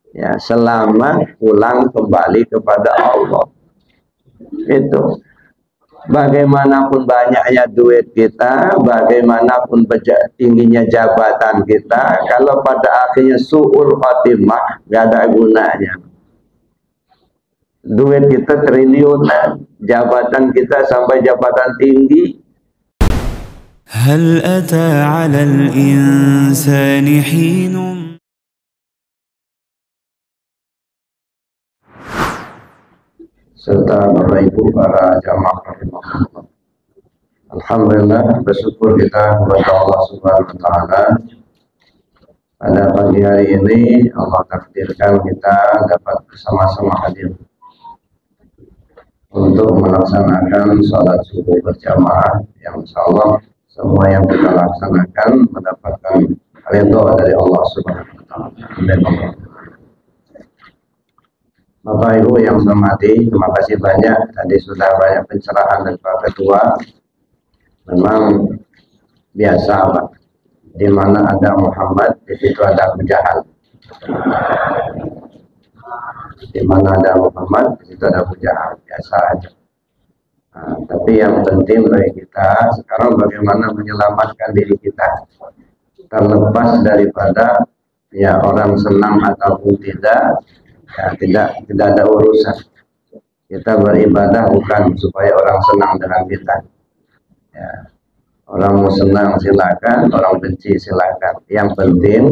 Ya, selama pulang kembali kepada Allah. Itu bagaimanapun banyaknya duit kita, bagaimanapun tingginya jabatan kita, kalau pada akhirnya su'ul khatimah, nggak ada gunanya. Duit kita triliunan, jabatan kita sampai jabatan tinggi. هل أتى على الإنسان حين serta Bapak Ibu para jamaah rahimahullah. Alhamdulillah, bersyukur kita kepada Allah Subhanahu wa taala. Pada pagi hari ini Allah takdirkan kita dapat bersama-sama hadir untuk melaksanakan sholat subuh berjamaah yang insyaallah semua yang kita laksanakan mendapatkan ridha dari Allah Subhanahu wa taala. Bapak Ibu yang saya hormati, terima kasih banyak. Tadi sudah banyak pencerahan dari Pak Ketua. Memang biasa Pak, di mana ada Muhammad, di situ ada Abu Jahal. Di mana ada Muhammad, di situ ada Abu Jahal. Biasa aja. Nah, tapi yang penting bagi kita sekarang bagaimana menyelamatkan diri kita terlepas daripada ya orang senang ataupun tidak. Ya, tidak ada urusan. Kita beribadah bukan supaya orang senang dengan kita. Ya, orang mau senang silakan, orang benci silakan. Yang penting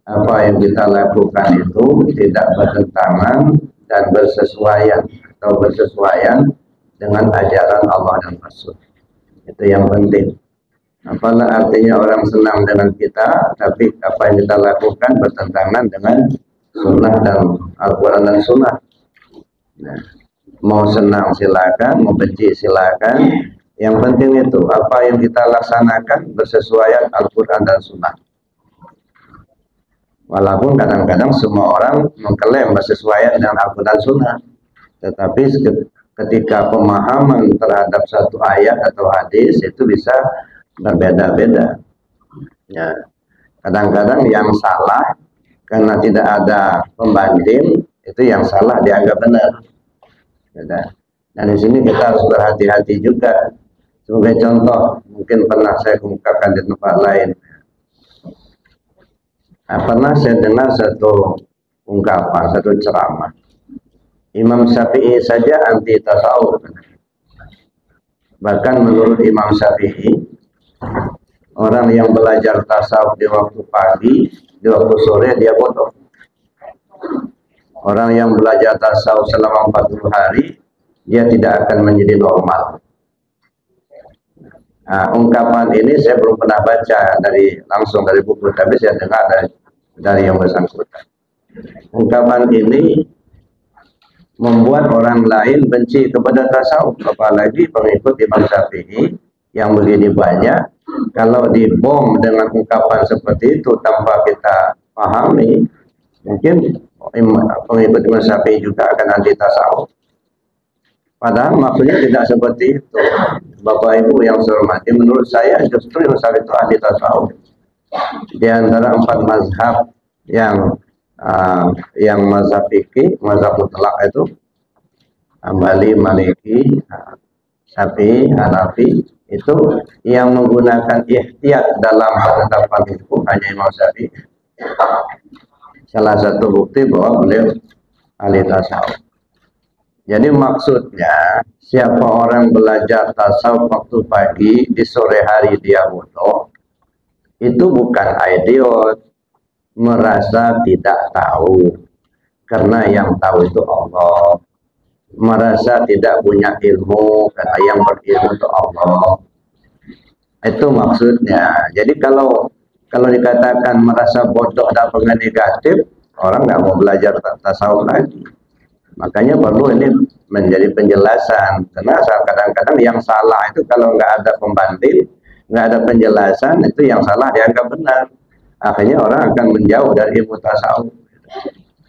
apa yang kita lakukan itu tidak bertentangan dan bersesuaian atau bersesuaian dengan ajaran Allah dan Rasul. Itu yang penting. Apalah artinya orang senang dengan kita, tapi apa yang kita lakukan bertentangan dengan sunnah dan Al-Quran dan sunnah. Nah, mau senang silakan, mau benci silakan. Yang penting itu apa yang kita laksanakan bersesuaian Al-Quran dan sunnah. Walaupun kadang-kadang semua orang mengklaim bersesuaian dengan Al-Quran dan sunnah, tetapi ketika pemahaman terhadap satu ayat atau hadis itu bisa berbeda-beda. Ya, kadang-kadang yang salah karena tidak ada pembanding, itu yang salah dianggap benar. Dan di sini kita harus berhati-hati juga. Sebagai contoh, mungkin pernah saya kemukakan di tempat lain. Nah, pernah saya dengar satu ungkapan, satu ceramah. Imam Syafi'i saja anti tasawuf. Bahkan menurut Imam Syafi'i, orang yang belajar tasawuf di waktu pagi, di waktu sore dia bodoh. Orang yang belajar tasawuf selama 40 hari, dia tidak akan menjadi normal. Nah, ungkapan ini saya belum pernah baca langsung dari buku, tapi saya dengar dari yang bersangkutan. Ungkapan ini membuat orang lain benci kepada tasawuf, apalagi pengikut Imam Syafi'i yang begini banyak. Kalau dibom dengan ungkapan seperti itu tanpa kita pahami, mungkin pengikut Imam Syafi'i juga akan anti tasawuf. Padahal maksudnya tidak seperti itu. Bapak Ibu yang saya hormati, menurut saya justru Imam Syafi'i itu anti tasawuf. Di antara 4 mazhab yang mazhab fikih, mazhab mutlak itu Hambali, Maliki, Syafi'i, Hanafi, itu yang menggunakan ihtiyat dalam penetapan hukum hanya Imam Syafi'i. Salah satu bukti bahwa beliau ahli tasawuf. Jadi maksudnya siapa orang belajar tasawuf waktu pagi, di sore hari dia bodoh, itu bukan idiot, merasa tidak tahu, karena yang tahu itu Allah. Merasa tidak punya ilmu karena yang berilmu itu Allah. Itu maksudnya. Jadi kalau dikatakan merasa bodoh dan pengen negatif, orang nggak mau belajar tasawuf lagi. Makanya perlu ini menjadi penjelasan. Karena kadang-kadang yang salah itu kalau nggak ada pembanding, nggak ada penjelasan, itu yang salah dianggap benar. Akhirnya orang akan menjauh dari ilmu tasawuf.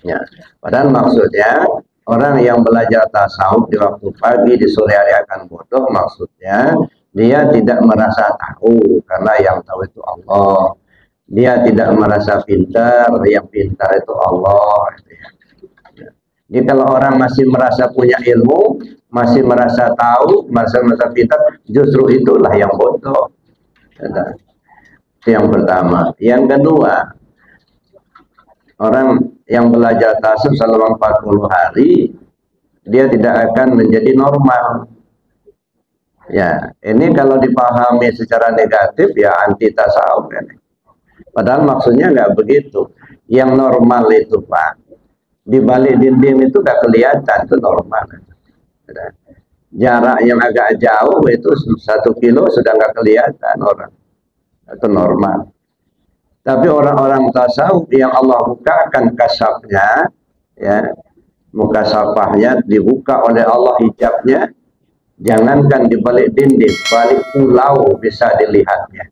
Ya. Padahal maksudnya orang yang belajar tasawuf di waktu pagi, di sore hari akan bodoh, maksudnya dia tidak merasa tahu, karena yang tahu itu Allah. Dia tidak merasa pintar, yang pintar itu Allah. Jadi kalau orang masih merasa punya ilmu, masih merasa tahu, merasa pintar, justru itulah yang bodoh. Itu yang pertama. Yang kedua, orang yang belajar tasawuf selama 40 hari, dia tidak akan menjadi normal. Ya, ini kalau dipahami secara negatif ya anti tasawuf ini. Padahal maksudnya nggak begitu. Yang normal itu Pak, di balik dinding itu nggak kelihatan, itu normal. Jarak yang agak jauh itu 1 kilo sudah nggak kelihatan orang, itu normal. Tapi orang-orang tasawuf yang Allah bukakan kasafnya, ya, mukasafahnya dibuka oleh Allah hijabnya, jangankan di balik dinding, balik pulau bisa dilihatnya.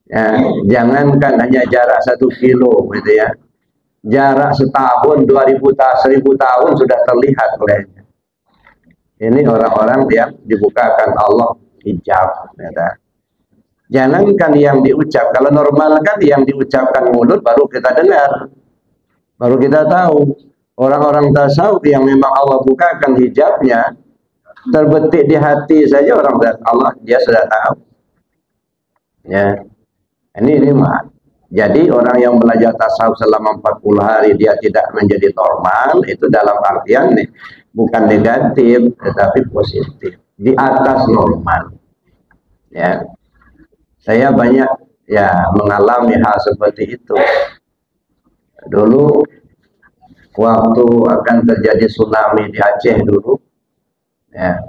Ya, jangankan hanya jarak 1 kilo gitu ya, jarak setahun, 2000 tahun, 1000 tahun sudah terlihat olehnya. Ini orang-orang yang dibukakan Allah hijab. Ya. Jangankan yang diucap, kalau normal kan yang diucapkan mulut baru kita dengar, baru kita tahu. Orang-orang tasawuf yang memang Allah bukakan hijabnya, terbetik di hati saja orang Allah dia sudah tahu. Ya. Ini mah. Jadi orang yang belajar tasawuf selama 40 hari dia tidak menjadi normal, itu dalam artian nih, bukan negatif tetapi positif, di atas normal. Ya. Saya banyak ya mengalami hal seperti itu. Dulu waktu akan terjadi tsunami di Aceh dulu, ya,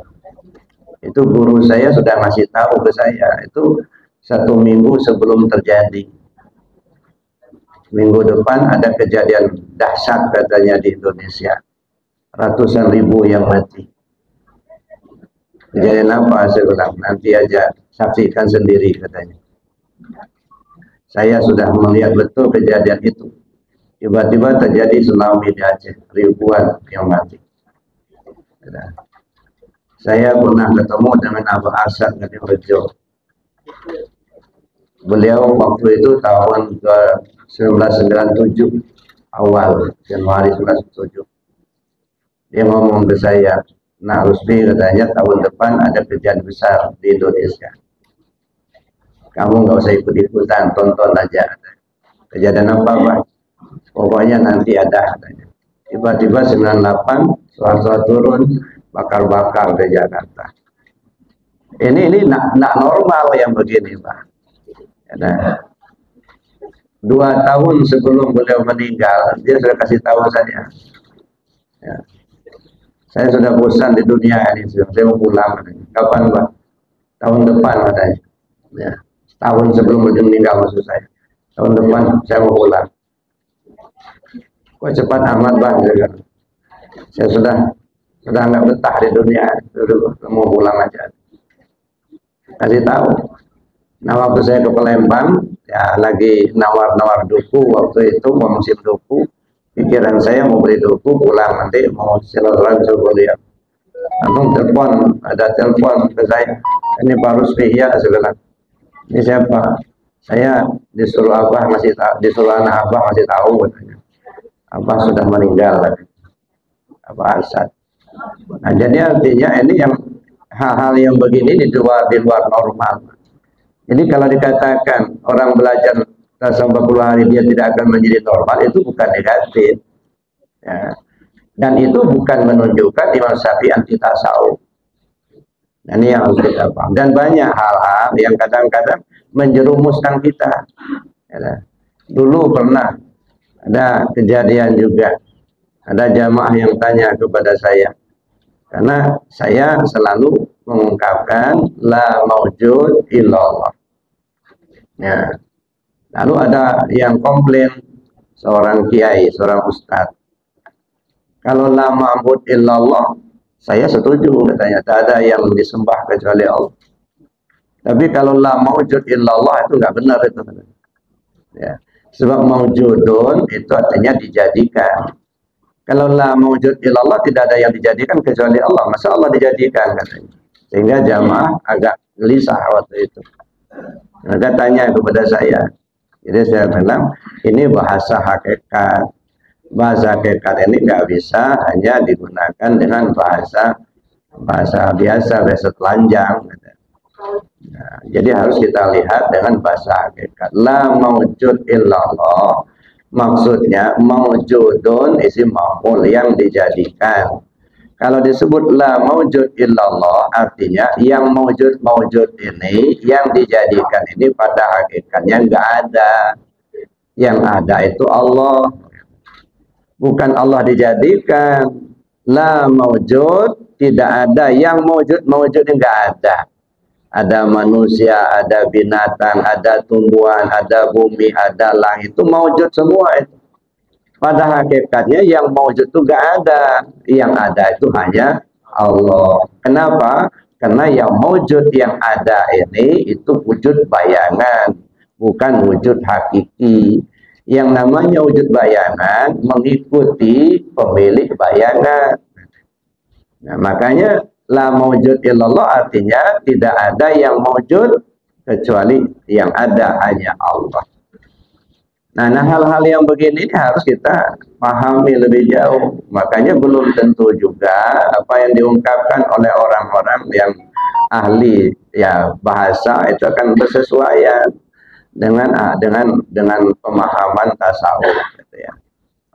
itu guru saya sudah ngasih tahu ke saya, itu 1 minggu sebelum terjadi. Minggu depan ada kejadian dahsyat katanya di Indonesia, ratusan ribu yang mati. Kejadian apa? Saya bilang nanti aja saksikan sendiri katanya. Saya sudah melihat betul kejadian itu. Tiba-tiba terjadi tsunami di Aceh, ribuan yang mati. Saya pernah ketemu dengan Abu Asad Ngadi Rejo. Beliau waktu itu tahun 1997 awal, Januari 1997. Dia ngomong ke saya, nah Rusdi katanya tahun depan ada kejadian besar di Indonesia. Kamu nggak usah ikut-ikutan, tonton aja. Kejadian apa Pak? Pokoknya nanti ada katanya. Tiba-tiba 98 suara turun, bakar-bakar di Jakarta. Ini nak normal yang begini Pak. Nah, 2 tahun sebelum beliau meninggal, dia sudah kasih tahu saya. Ya. Saya sudah bosan di dunia ini, saya mau pulang. Kapan Pak? Tahun depan katanya. Ya. Tahun sebelum beliau meninggal maksud saya. Tahun depan saya mau pulang. Kok cepat amat Pak? Saya sudah nggak betah di dunia, mau pulang aja. Kasih tahu. Nah waktu saya ke Palembang, ya lagi nawar-nawar duku waktu itu, mau musim duku, pikiran saya mau beli duku pulang nanti mau silaturahmi sama beliau. Langsung telepon, ada telepon ke saya, ini Pak Rusdi ya, saya bilang, ini siapa? Saya disuruh Abah masih tahu, disuruh anak Abah masih tahu katanya. Abah sudah meninggal lagi. Abah Asad. Nah jadi artinya ini yang hal-hal yang begini di luar normal. Jadi kalau dikatakan orang belajar sampai 40 hari dia tidak akan menjadi normal, itu bukan negatif. Ya. Dan itu bukan menunjukkan Imam Syafi'i anti tasawuf. Ini yang harus kita paham. Dan banyak hal-hal yang kadang-kadang menjerumuskan kita. Ya. Dulu pernah ada kejadian juga. Ada jamaah yang tanya kepada saya. Karena saya selalu mengungkapkan la maujud illallah. Ya. Lalu ada yang komplain, seorang kiai, seorang ustadz. Kalau la ma'bud illallah, saya setuju katanya, tak ada yang disembah kecuali Allah. Tapi kalau la maujud illallah itu nggak benar itu. Ya. Sebab maujudun itu artinya dijadikan. Kalau la maujud illallah tidak ada yang dijadikan kecuali Allah. Masa Allah dijadikan katanya. Sehingga jamaah agak gelisah waktu itu. Mereka tanya kepada saya. Jadi saya bilang, ini bahasa hakikat. Bahasa hakikat ini nggak bisa hanya digunakan dengan bahasa biasa, bahasa telanjang. Nah, jadi harus kita lihat dengan bahasa hakikat. La maujud illallah, maksudnya maujudun isim maf'ul yang dijadikan. Kalau disebut la maujud illallah, artinya yang maujud ini, yang dijadikan ini pada hakikatnya nggak ada. Yang ada itu Allah, bukan Allah dijadikan. La maujud, tidak ada. Yang maujud nggak ada. Ada manusia, ada binatang, ada tumbuhan, ada bumi, ada langit, itu maujud semua itu. Pada hakikatnya yang maujud itu gak ada. Yang ada itu hanya Allah. Kenapa? Karena yang maujud yang ada ini itu wujud bayangan, bukan wujud hakiki. Yang namanya wujud bayangan mengikuti pemilik bayangan. Nah, makanya la maujud illallah artinya tidak ada yang maujud kecuali yang ada hanya Allah. Nah, hal-hal yang begini harus kita pahami lebih jauh. Makanya belum tentu juga apa yang diungkapkan oleh orang-orang yang ahli ya bahasa itu akan bersesuaian dengan pemahaman tasawuf gitu ya.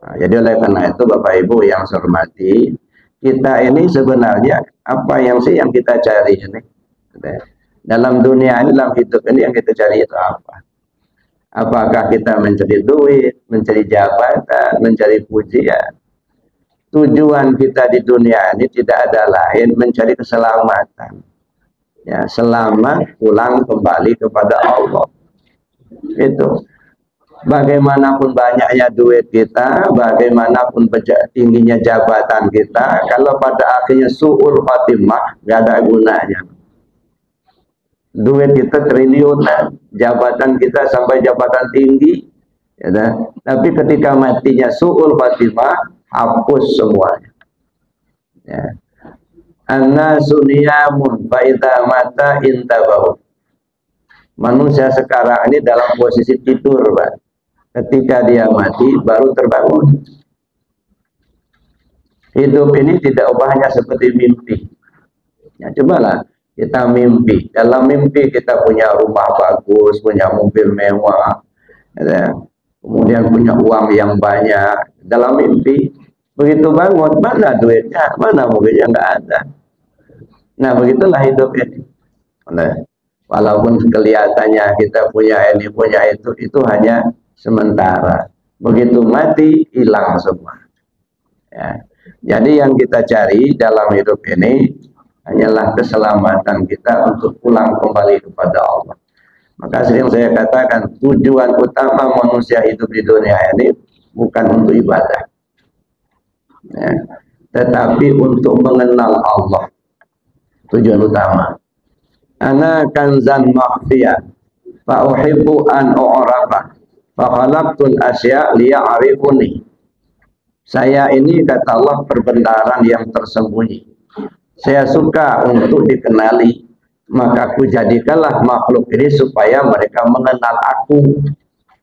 Nah, jadi oleh karena itu Bapak Ibu yang saya hormati, kita ini sebenarnya apa yang kita cari ini gitu ya. Dalam dunia ini, dalam hidup ini yang kita cari itu apa? Apakah kita mencari duit, mencari jabatan, mencari pujian? Tujuan kita di dunia ini tidak ada lain mencari keselamatan. Ya, selamat pulang kembali kepada Allah. Itu. Bagaimanapun banyaknya duit kita, bagaimanapun tingginya jabatan kita, kalau pada akhirnya su'ul khatimah, nggak ada gunanya. Duit kita triliunan, jabatan kita sampai jabatan tinggi, ya, tapi ketika matinya su'ul khatimah, hapus semuanya. Ya. An-nasu niyamun fa idza mata intabahu. Manusia sekarang ini dalam posisi tidur, Pak. Ketika dia mati baru terbangun. Hidup ini tidak ubahnya seperti mimpi. Ya, cobalah kita mimpi. Dalam mimpi kita punya rumah bagus, punya mobil mewah, ya, kemudian punya uang yang banyak. Dalam mimpi, begitu bangun, mana duitnya, mana mobilnya, nggak ada. Nah, begitulah hidup ini. Nah, walaupun kelihatannya kita punya ini, punya itu hanya sementara. Begitu mati, hilang semua. Ya. Jadi yang kita cari dalam hidup ini hanyalah keselamatan kita untuk pulang kembali kepada Allah. Maka sering saya katakan, tujuan utama manusia hidup di dunia ini bukan untuk ibadah, ya, tetapi untuk mengenal Allah. Tujuan utama. Ana kanzan makhfiyah fa uhibbu an u'rafa fa khalaqtul asya liya'rifuni. Saya ini, kata Allah, perbendaharaan yang tersembunyi. Saya suka untuk dikenali, maka aku jadikanlah makhluk ini supaya mereka mengenal aku.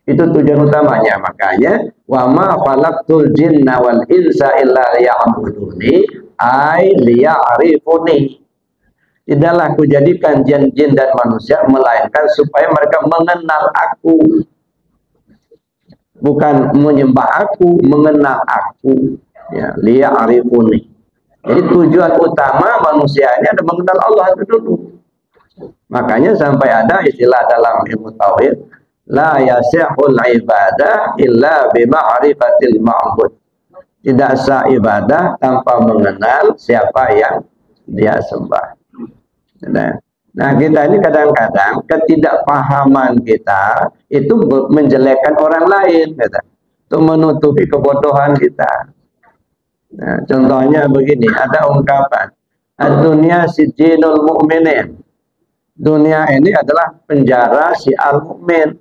Itu tujuan utamanya. Makanya wa ma khalaqtul jinna wal insa illa liya'buduni ay liya'rifuni. Tidaklah aku jadikan jin dan manusia melainkan supaya mereka mengenal aku. Bukan menyembah aku, mengenal aku. Ya, liya'rifuni. Jadi tujuan utama manusianya adalah mengenal Allah itu dulu. Makanya sampai ada istilah dalam ilmu tauhid, la yasihul ibadah illa bima'rifatil ma'bud. Tidak sah ibadah tanpa mengenal siapa yang dia sembah. Nah, kita ini kadang-kadang ketidakpahaman kita itu menjelekkan orang lain, gitu, untuk menutupi kebodohan kita. Nah, contohnya begini, ada ungkapan, dunia sijinul mu'minin. Dunia ini adalah penjara si al-mu'min.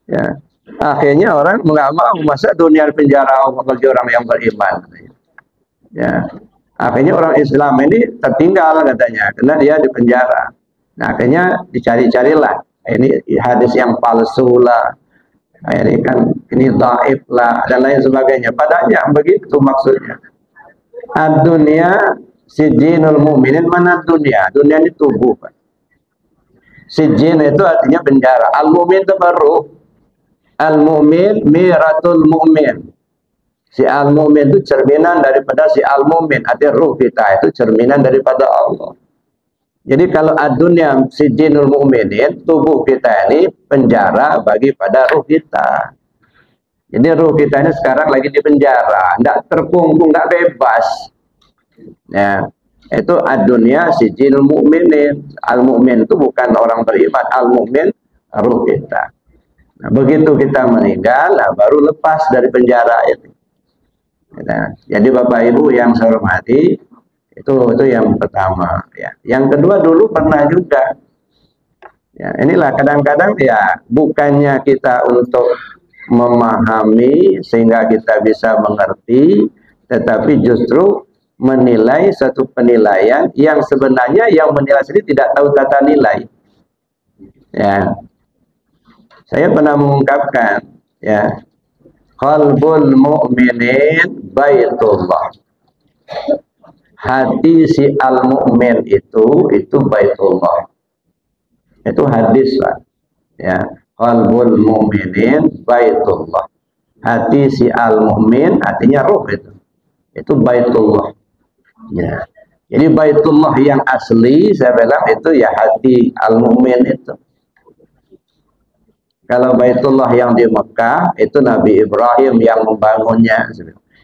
Ya. Akhirnya orang nggak mau, masa dunia penjara bagi orang yang beriman. Ya. Akhirnya orang Islam ini tertinggal katanya, karena dia di penjara. Nah, akhirnya dicari-carilah ini hadis yang palsu lah, ini kan ini dhaif lah dan lain sebagainya. Padahal begitu maksudnya. Ad-dunya sijinul mu'minin. Mana dunia? Dunia ini tubuh, Pak. Sijin itu artinya penjara. Al-mu'min itu baru. Al-mu'min miratul mu'min. Si al-mu'min itu cerminan daripada si al-mu'min. Artinya ruh kita itu cerminan daripada Allah. Jadi kalau ad-dunya sijinul mu'minin, tubuh kita ini penjara bagi pada ruh kita. Jadi ruh kita ini sekarang lagi di penjara, tidak terkungkung, tidak bebas. Ya, itu ad-dunya sijinul mu'minin. Al-mu'min itu bukan orang beriman, al-mu'min ruh kita. Nah, begitu kita meninggal, nah, baru lepas dari penjara itu. Nah, jadi Bapak Ibu yang saya hormati, itu yang pertama. Ya. Yang kedua dulu pernah juga. Ya, inilah kadang-kadang ya bukannya kita untuk memahami sehingga kita bisa mengerti, tetapi justru menilai satu penilaian yang sebenarnya yang menilai sendiri tidak tahu tata nilai. Ya, saya pernah mengungkapkan, ya, qalbul mu'minin baitullah. Hati si al-mu'min itu baitullah. Itu hadis, Pak. Ya, qalbul mu'minin baitullah. Hati si al-mu'min artinya ruh itu. Itu baitullah. Ya. Jadi baitullah yang asli saya bilang itu ya hati al-mu'min itu. Kalau baitullah yang di Mekah itu Nabi Ibrahim yang membangunnya.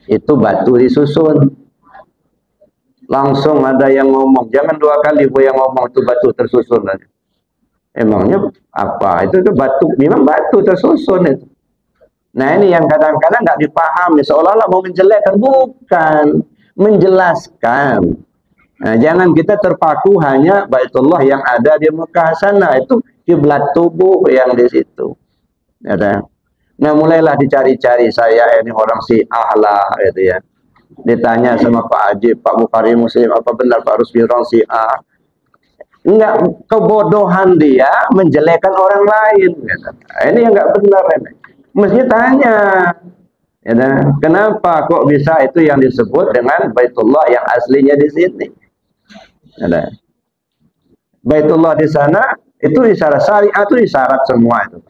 Itu batu disusun. Langsung ada yang ngomong, jangan dua kali Bu yang ngomong itu batu tersusun aja. Emangnya apa? Itu batu, memang batu tersusun itu. Nah ini yang kadang-kadang nggak dipahami, seolah-olah mau menjelekkan, bukan, menjelaskan. Nah, jangan kita terpaku hanya Baitullah yang ada di Mekah sana, itu kiblat tubuh yang di situ. Ya, nah mulailah dicari-cari, saya ini orang Syiah lah, gitu ya. Ditanya sama Pak Haji, Pak Bukhari Muslim, apa benar Pak Rusdi orang Syiah? Enggak, kebodohan dia menjelekkan orang lain. Gitu. Ini yang enggak benar ini. Mesti tanya, ya, kenapa kok bisa itu yang disebut dengan Baitullah yang aslinya di sini? Ya, Baitullah di sana itu isyarat syariat, itu isyarat semua itu.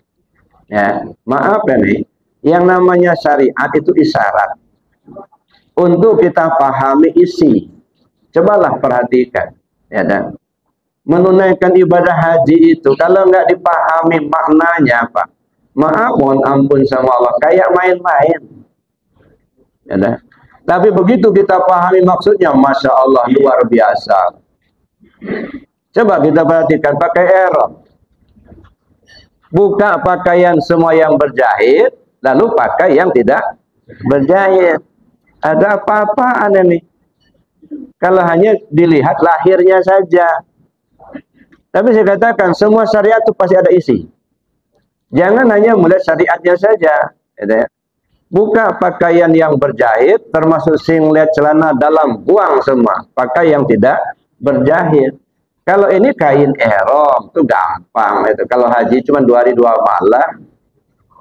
Ya, maaf ini, yang namanya syariat itu isyarat. Untuk kita pahami isi, cobalah perhatikan, ya dan menunaikan ibadah haji itu kalau nggak dipahami maknanya, Pak, maaf, mohon ampun sama Allah, kayak main-main, ya dan. Tapi begitu kita pahami maksudnya, masya Allah, luar biasa. Coba kita perhatikan pakai ihram, buka pakaian semua yang berjahit, lalu pakai yang tidak berjahit. Ada apa-apaan ini? Kalau hanya dilihat lahirnya saja. Tapi saya katakan semua syariat itu pasti ada isi. Jangan hanya melihat syariatnya saja. Buka pakaian yang berjahit, termasuk singlet, celana dalam, buang semua. Pakai yang tidak berjahit. Kalau ini kain ihram itu gampang. Itu kalau haji cuma 2 hari 2 malam.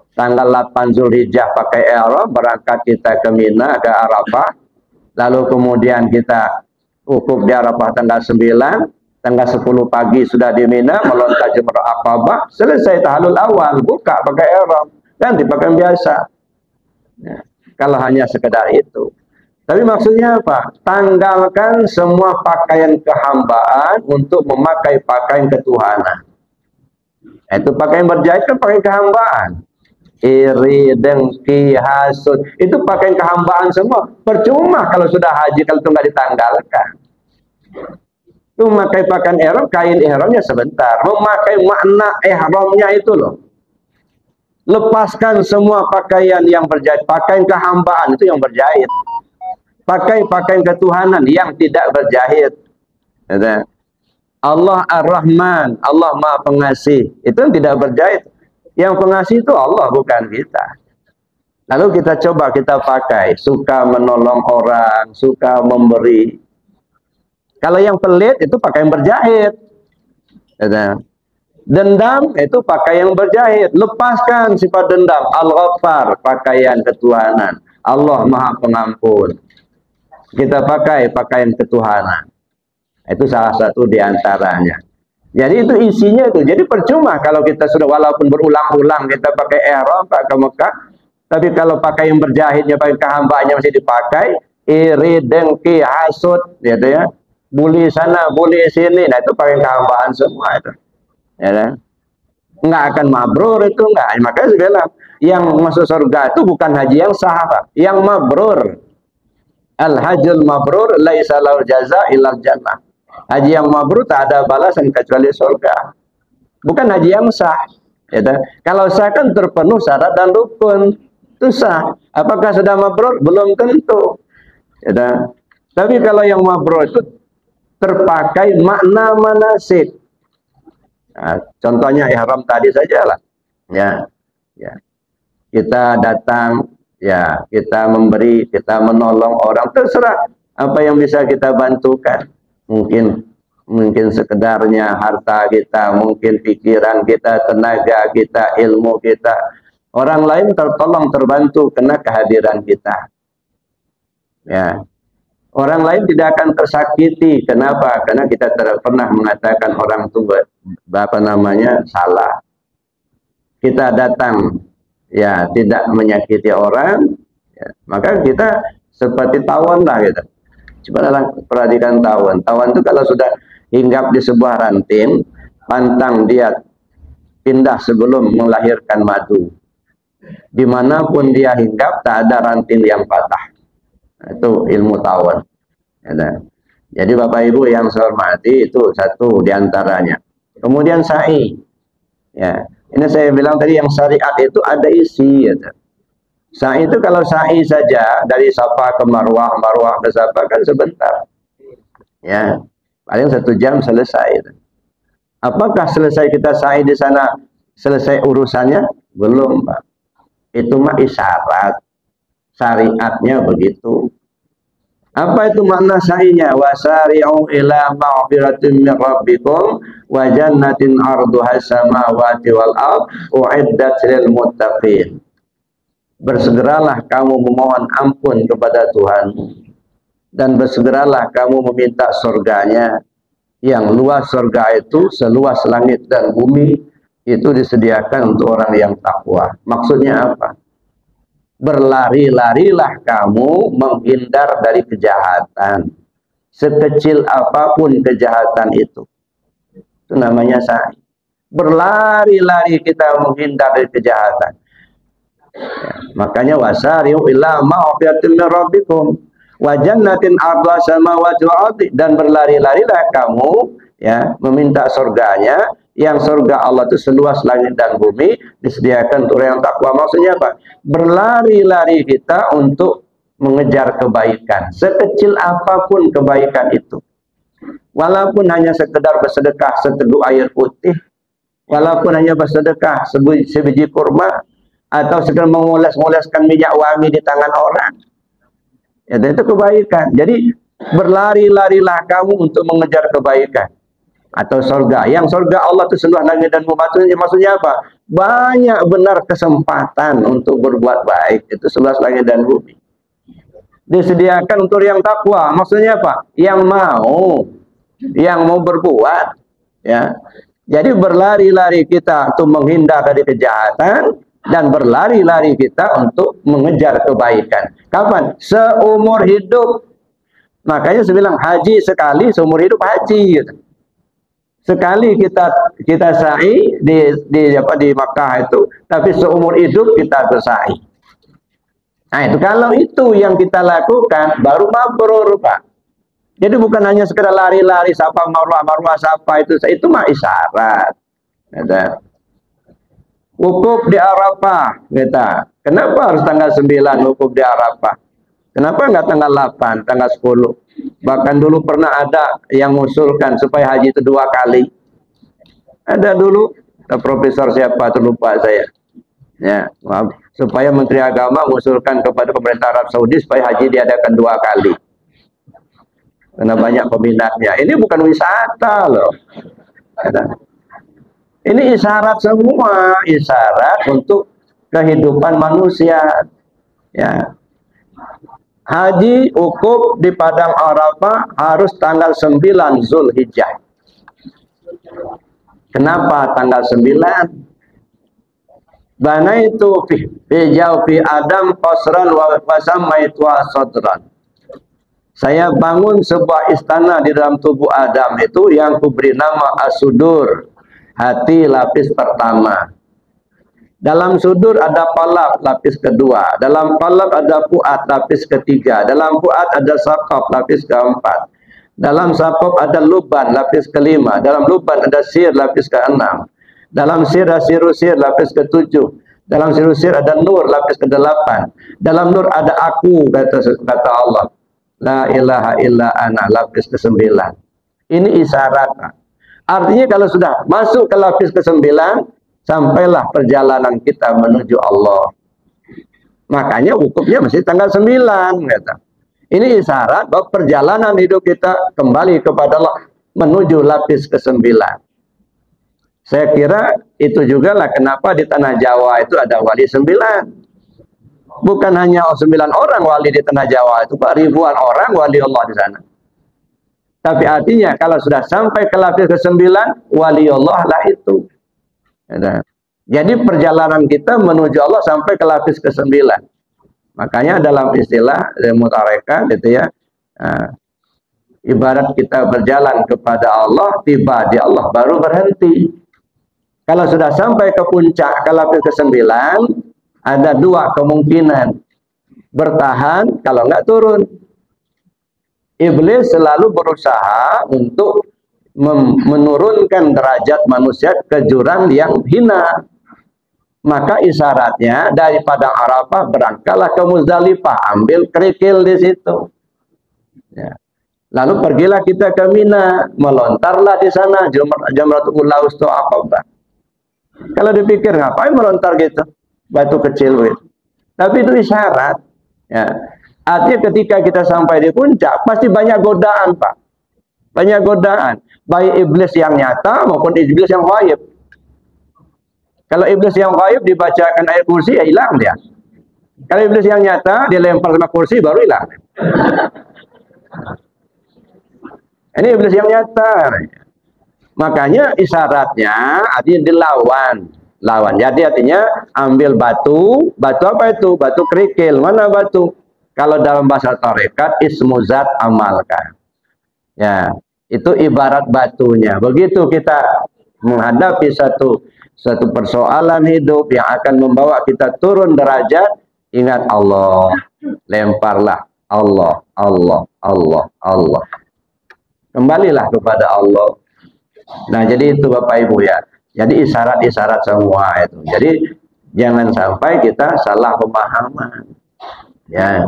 Tanggal 8 Zulhijjah pakai ihram, berangkat kita ke Mina, ke Arafah. Lalu kemudian kita wukuf di Arafah tanggal 9, tanggal 10 pagi sudah di Mina, melontar Jamrah Aqabah, selesai tahallul awal, buka pakai ihram, ganti pakaian biasa. Ya, kalau hanya sekedar itu. Tapi maksudnya apa? Tanggalkan semua pakaian kehambaan untuk memakai pakaian ketuhanan. Itu pakaian berjahit kan pakaian kehambaan. Iri, dengki, hasud, itu pakaian kehambaan semua. Percuma kalau sudah haji kalau itu nggak ditanggalkan. Itu memakai pakaian ihram, kain ihramnya sebentar. Memakai makna ihramnya itu loh. Lepaskan semua pakaian yang berjahit, pakaian kehambaan itu yang berjahit. Pakai pakaian ketuhanan yang tidak berjahit. Allah Ar-Rahman, Allah Maha Pengasih, itu yang tidak berjahit. Yang pengasih itu Allah, bukan kita. Lalu kita coba kita pakai, suka menolong orang, suka memberi. Kalau yang pelit itu pakai yang berjahit. Dendam itu pakaian berjahit. Lepaskan sifat dendam. Al-Ghaffar, pakaian ketuhanan. Allah Maha Pengampun. Kita pakai pakaian ketuhanan. Itu salah satu diantaranya. Jadi itu isinya itu. Jadi percuma kalau kita sudah walaupun berulang-ulang kita pakai ihram pakai Mekah, tapi kalau pakai yang berjahitnya, pakai kehambaannya masih dipakai, iri, dengki, hasud, gitu ya, bully sana, bully sini, nah itu pakai kehambaan semua itu. Ya kan? Nggak akan mabrur itu nggak. Makanya saya bilang yang masuk surga itu bukan haji yang sah, Pak. Yang mabrur. Al-hajjul mabrur laisa lahu jaza illal jannah. Haji yang mabrur tak ada balasan kecuali surga. Bukan haji yang sah. Ya, kalau sah kan terpenuh syarat dan rukun. Itu sah. Apakah sudah mabrur? Belum tentu. Ya, tapi kalau yang mabrur itu terpakai makna manasik. Nah, contohnya ihram tadi sajalah. Ya, ya. Kita datang, ya, kita memberi, kita menolong orang, terserah apa yang bisa kita bantukan. Mungkin sekedarnya harta kita, mungkin pikiran kita, tenaga kita, ilmu kita. Orang lain tertolong, terbantu karena kehadiran kita. Ya. Orang lain tidak akan tersakiti. Kenapa? Karena kita pernah mengatakan orang itu salah. Kita datang, ya, tidak menyakiti orang, ya, maka kita seperti tawon lah gitu. Coba perhatikan tawon. Tawon itu kalau sudah hinggap di sebuah ranting, pantang dia pindah sebelum melahirkan madu. Dimanapun dia hinggap, tak ada ranting yang patah. Itu ilmu tawon. Ya, jadi Bapak Ibu yang saya hormati, itu satu diantaranya. Kemudian sa'i. Ya, ini saya bilang tadi yang syariat itu ada isi. Ya. Sa'i itu kalau sa'i saja dari Safa ke Marwah, Marwah ke Safa kan sebentar. Ya, paling 1 jam selesai. Apakah selesai kita sa'i di sana selesai urusannya? Belum, Pak. Itu mah isyarat. Syariatnya begitu. Apa itu makna sa'inya? Wasari'u ila ma'firatin min rabbikum wa jannatin arduha samawati wal ard u'iddat lil muttaqin. Bersegeralah kamu memohon ampun kepada Tuhan, dan bersegeralah kamu meminta surganya yang luas. Surga itu seluas langit dan bumi, itu disediakan untuk orang yang takwa. Maksudnya apa? Berlari-larilah kamu menghindar dari kejahatan, sekecil apapun kejahatan itu. Itu namanya sa'i. Berlari-lari kita menghindar dari kejahatan. Ya, makanya wasari'u ila ma'fiyatin min rabbikum wa jannatin 'arduha samawati wal ardi, dan berlari-larilah kamu, ya, meminta surganya yang surga Allah itu seluas langit dan bumi, disediakan untuk orang yang takwa. Maksudnya apa? Berlari-lari kita untuk mengejar kebaikan, sekecil apapun kebaikan itu. Walaupun hanya sekedar bersedekah seteguk air putih, walaupun hanya bersedekah sebiji kurma, atau sekedar mengoles-oleskan minyak wangi di tangan orang, ya, itu kebaikan. Jadi berlari-larilah kamu untuk mengejar kebaikan atau surga. Yang surga Allah itu seluas langit dan bumi. Maksudnya apa? Banyak benar kesempatan untuk berbuat baik, itu seluas langit dan bumi. Disediakan untuk yang takwa. Maksudnya apa? Yang mau berbuat, ya. Jadi berlari-lari kita untuk menghindar dari kejahatan, dan berlari-lari kita untuk mengejar kebaikan. Kapan? Seumur hidup. Makanya saya bilang haji sekali seumur hidup haji, gitu. Sekali kita sa'i di Makkah itu, tapi seumur hidup kita bersa'i. Nah, itu kalau itu yang kita lakukan baru mabrur, Pak. Jadi bukan hanya sekedar lari-lari Safa Marwah Safa, itu mah isyarat. Wukuf di Arafah kita. Kenapa harus tanggal 9 wukuf di Arafah? Kenapa enggak tanggal 8, tanggal 10? Bahkan dulu pernah ada yang mengusulkan supaya haji itu 2 kali. Ada dulu profesor siapa terlupa saya. Ya, maaf. Supaya Menteri Agama mengusulkan kepada pemerintah Arab Saudi supaya haji diadakan 2 kali. Karena banyak peminatnya. Ini bukan wisata loh. Ini isyarat semua, isyarat untuk kehidupan manusia. Ya. Haji wukuf di Padang Arafah harus tanggal 9 Zulhijjah. Kenapa tanggal 9? Bana itu fi Adam qasran wa samaitu sadran. Saya bangun sebuah istana di dalam tubuh Adam itu yang kuberi nama As-Sudur, hati lapis pertama. Dalam sudur ada palab lapis kedua, dalam palab ada fuad lapis ketiga, dalam fuad ada saqaf lapis keempat, dalam saqaf ada luban lapis kelima, dalam luban ada sir lapis keenam, dalam sir ada sirusir lapis ketujuh, dalam sirusir ada nur lapis kedelapan, dalam nur ada aku, kata Allah, la ilaha illa ana lapis kesembilan. Ini isyarat. Artinya kalau sudah masuk ke lapis ke-9, sampailah perjalanan kita menuju Allah. Makanya wukufnya mesti tanggal 9. Kata. Ini isyarat bahwa perjalanan hidup kita kembali kepada Allah menuju lapis ke-9. Saya kira itu juga lah kenapa di tanah Jawa itu ada wali 9. Bukan hanya 9 orang wali di tanah Jawa itu, Pak, ribuan orang wali Allah di sana. Tapi artinya kalau sudah sampai ke lapis ke-9, wali Allah lah itu. Jadi perjalanan kita menuju Allah sampai ke lapis ke-9. Makanya dalam istilah ilmu tarekat itu ya, ibarat kita berjalan kepada Allah, tiba di Allah baru berhenti. Kalau sudah sampai ke puncak ke lapis ke-9, ada dua kemungkinan, bertahan kalau nggak turun. Iblis selalu berusaha untuk menurunkan derajat manusia ke jurang yang hina. Maka isyaratnya dari Padang Arafah berangkatlah ke Muzdalifah, ambil kerikil di situ. Ya. Lalu pergilah kita ke Mina, melontarlah di sana Jamratul Ula Wusta Aqabah. Kalau dipikir ngapain melontar gitu, batu kecil gitu. Tapi itu isyarat. Ya. Artinya ketika kita sampai di puncak pasti banyak godaan, Pak. Banyak godaan, baik iblis yang nyata maupun iblis yang ghaib. Kalau iblis yang ghaib dibacakan ayat kursi, ya hilang dia. Kalau iblis yang nyata dilempar sama kursi, baru hilang. Ini iblis yang nyata. Makanya isyaratnya artinya dilawan. Jadi artinya ambil batu. Batu apa itu? Batu kerikil. Mana batu? Kalau dalam bahasa tarekat ismuzat amalkan. Ya, itu ibarat batunya. Begitu kita menghadapi satu persoalan hidup yang akan membawa kita turun derajat, ingat Allah, lemparlah Allah, Allah, Allah, Allah. Kembalilah kepada Allah. Nah, jadi itu Bapak Ibu ya. Jadi isyarat-isyarat semua itu. Jadi jangan sampai kita salah pemahaman. Ya.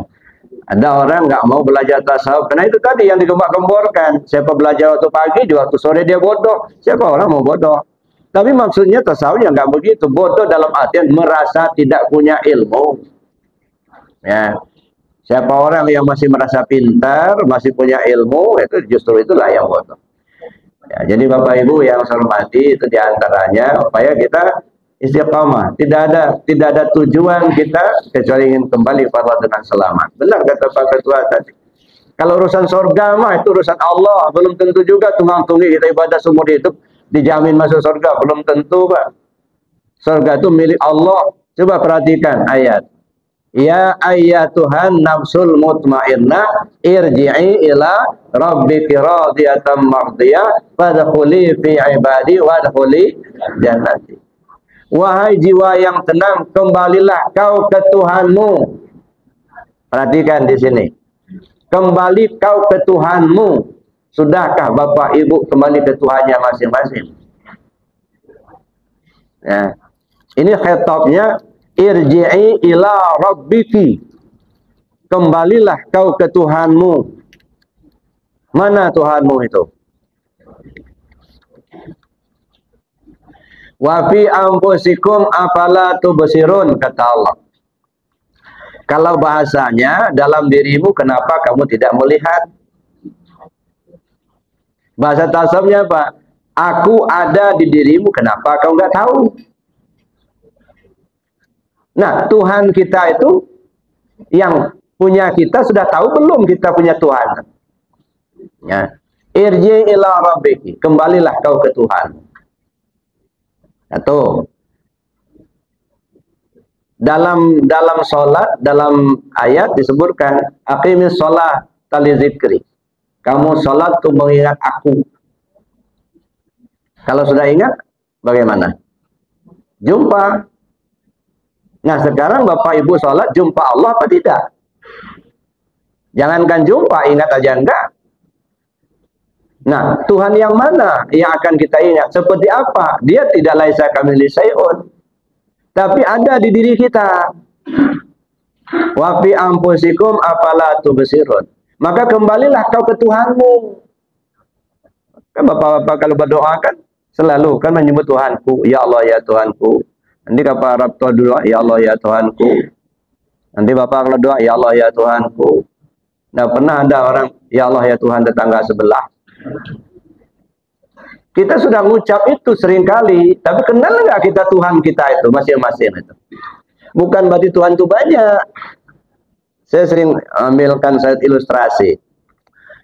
Ada orang nggak mau belajar tasawuf karena itu tadi yang digembok-gemborkan. Siapa belajar waktu pagi, di waktu sore dia bodoh. Siapa orang mau bodoh? Tapi maksudnya tasawuf yang nggak begitu. Bodoh dalam artian merasa tidak punya ilmu. Ya, siapa orang yang masih merasa pintar, masih punya ilmu, itu justru itulah yang bodoh. Ya, jadi Bapak Ibu yang saya hormati, itu diantaranya upaya kita istiqamah. Tidak ada tujuan kita kecuali ingin kembali kepada Allah dengan selamat. Benar kata Pak Ketua tadi. Kalau urusan surga mah itu urusan Allah. Belum tentu juga tunggang-tunggi kita ibadah seumur hidup dijamin masuk surga. Belum tentu, Pak. Surga itu milik Allah. Coba perhatikan ayat. Ya ayyatuhan nafsul mutmainnah irji'i ila rabbiki radiyatan mardiyah fadkhuli fi ibadi wadkhuli jannati. Wahai jiwa yang tenang, kembalilah kau ke Tuhanmu. Perhatikan di sini. Kembali kau ke Tuhanmu. Sudahkah Bapak Ibu kembali ke Tuhannya masing-masing? Ya. Ini khitabnya irji'i ila rabbiki. Kembalilah kau ke Tuhanmu. Mana Tuhanmu itu? Wa fi anfusikum afala tubsirun, kata Allah. Kalau bahasanya dalam dirimu kenapa kamu tidak melihat? Bahasa tasawufnya apa? Aku ada di dirimu, kenapa kau nggak tahu? Nah, Tuhan kita itu yang punya kita sudah tahu belum kita punya Tuhan? Ya. Irji ila rabbiki, kembalilah kau ke Tuhan. Satu. Dalam sholat, dalam ayat disebutkan aqimis sholat tali zikri. Kamu sholat untuk mengingat aku. Kalau sudah ingat, bagaimana? Jumpa. Nah, sekarang Bapak Ibu sholat, jumpa Allah apa tidak? Jangankan jumpa, ingat aja enggak. Nah, Tuhan yang mana yang akan kita ingat? Seperti apa? Dia tidak laisa kamitslihi syai'un. Tapi ada di diri kita. Wa fi anfusikum afala tubsirun. Maka kembalilah kau ke Tuhanmu. Kan Bapak-bapak kalau berdoa kan selalu kan menyebut Tuhanku, ya Allah ya Tuhanku. Nanti Bapak Arab doa, ya Allah ya Tuhanku. Nanti Bapak kalau doa, ya Allah ya Tuhanku. Nah, pernah ada orang, ya Allah ya Tuhan tetangga sebelah. Kita sudah ngucap itu seringkali, tapi kenal nggak kita Tuhan kita itu masing-masing itu? Bukan berarti Tuhan itu banyak. Saya sering ambilkan saya ilustrasi.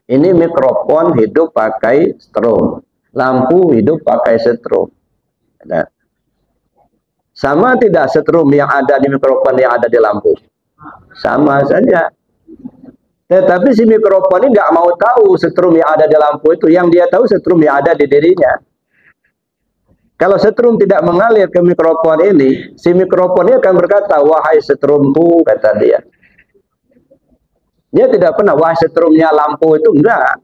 Ini mikrofon hidup pakai strom, lampu hidup pakai setrum. Nah, sama tidak setrum yang ada di mikrofon yang ada di lampu? Sama saja. Tetapi si mikrofon ini nggak mau tahu setrum yang ada di lampu itu. Yang dia tahu setrum yang ada di dirinya. Kalau setrum tidak mengalir ke mikrofon ini, si mikrofon ini akan berkata, wahai setrumku, kata dia. Dia tidak pernah, wahai setrumnya lampu itu, enggak.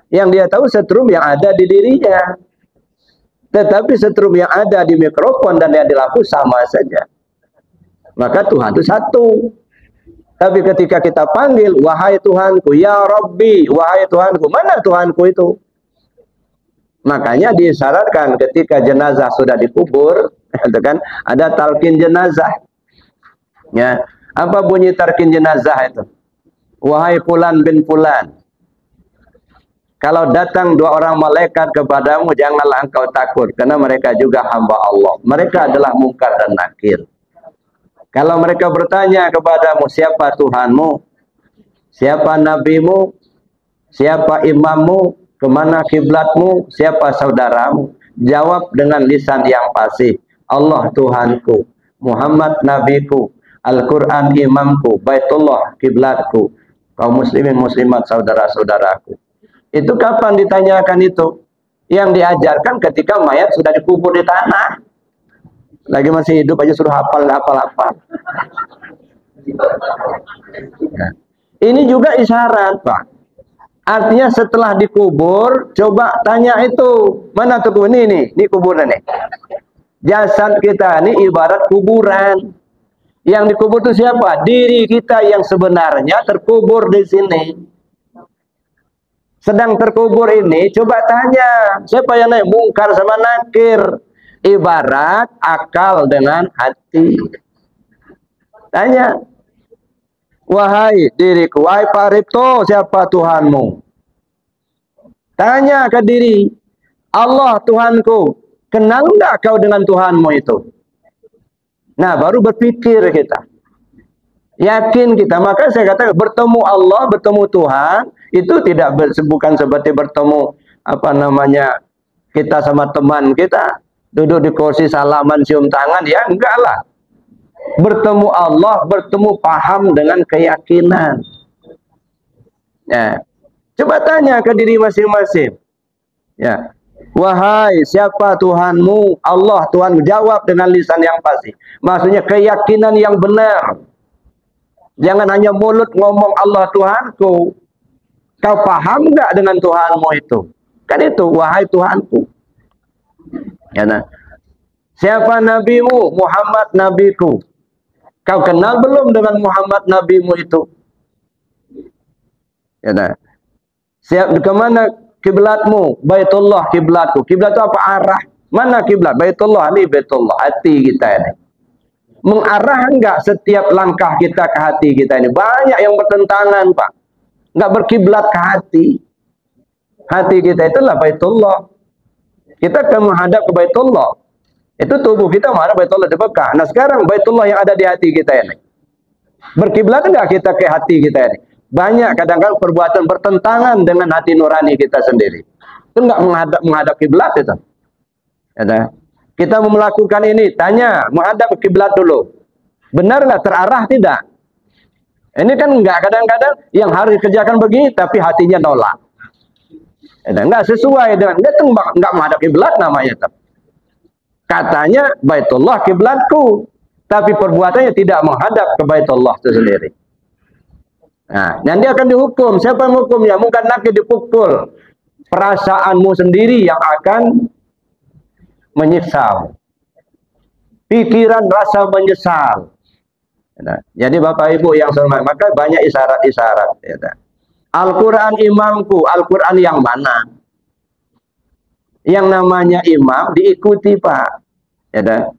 Yang dia tahu setrum yang ada di dirinya. Tetapi setrum yang ada di mikrofon dan yang di lampu sama saja. Maka Tuhan itu satu. Tapi ketika kita panggil, wahai Tuhanku, ya Rabbi, wahai Tuhanku, mana Tuhanku itu? Makanya disyaratkan ketika jenazah sudah dikubur, itu kan ada talqin jenazah. Ya, apa bunyi talqin jenazah itu? Wahai fulan bin fulan, kalau datang dua orang malaikat kepadamu, janganlah engkau takut, karena mereka juga hamba Allah. Mereka adalah mungkar dan nakir. Kalau mereka bertanya kepadamu, siapa Tuhanmu? Siapa nabimu? Siapa imammu? Kemana kiblatmu? Siapa saudaramu? Jawab dengan lisan yang fasih. Allah Tuhanku, Muhammad nabiku, Al-Quran imamku, Baitullah kiblatku, kaum muslimin muslimat saudara-saudaraku. Itu kapan ditanyakan itu? Yang diajarkan ketika mayat sudah dikubur di tanah. Lagi masih hidup aja suruh hafal. Ya. Ini juga isyarat, Pak. Artinya setelah dikubur, coba tanya itu, mana tuh ini kuburan nih. Jasad kita ini ibarat kuburan. Yang dikubur itu siapa? Diri kita yang sebenarnya terkubur di sini. Sedang terkubur ini, coba tanya, siapa yang naik? Mungkar sama nakir. Ibarat akal dengan hati. Tanya, wahai diriku, wahai Pak Ripto, siapa Tuhanmu? Tanya ke diri, Allah Tuhanku, kenal nggak kau dengan Tuhanmu itu? Nah, baru berpikir kita. Yakin kita. Maka saya katakan, bertemu Allah, bertemu Tuhan, itu bukan seperti bertemu, kita sama teman kita. Duduk di kursi salaman cium tangan, ya enggak lah. Bertemu Allah, bertemu paham dengan keyakinan. Ya. Coba tanya ke diri masing-masing. Ya. Wahai siapa Tuhanmu? Allah Tuhan, jawab dengan lisan yang fasih. Maksudnya keyakinan yang benar. Jangan hanya mulut ngomong Allah Tuhanku. Kau paham enggak dengan Tuhanmu itu? Kan itu, wahai Tuhanku. Ya, nah. Siapa nabimu? Muhammad nabiku. Kau kenal belum dengan Muhammad nabimu itu? Ya, nah. Kemana kiblatmu? Baitullah kiblatku. Kiblat itu apa? Arah. Mana kiblat? Baitullah, ini Baitullah, hati kita ini. Mengarah enggak setiap langkah kita ke hati kita ini? Banyak yang bertentangan, Pak. Enggak berkiblat ke hati. Hati kita itulah Baitullah. Kita akan menghadap ke Baitullah. Itu tubuh kita menghadap Baitullah di Mekah. Nah sekarang Baitullah yang ada di hati kita ini. Berkiblat enggak kita ke hati kita ini? Banyak kadang-kadang perbuatan bertentangan dengan hati nurani kita sendiri. Itu enggak menghadap kiblat itu. Ya, kita mau melakukan ini, tanya, menghadap ke kiblat dulu. Benar enggak, terarah tidak? Ini kan enggak, kadang-kadang yang harus dikerjakan begini tapi hatinya nolak. Enggak sesuai dengan, enggak menghadap kiblat namanya itu. Katanya Baitullah kiblatku, tapi perbuatannya tidak menghadap ke Baitullah itu sendiri. Nah, nanti akan dihukum. Siapa yang hukumnya? Mungkin nanti dipukul. Perasaanmu sendiri yang akan menyiksa. Pikiran rasa menyesal. Nah, jadi Bapak Ibu yang saya hormati, maka banyak isyarat-isyarat. Ya, Al-Quran imamku, Al-Quran yang mana? Yang namanya imam diikuti Pak. Ya,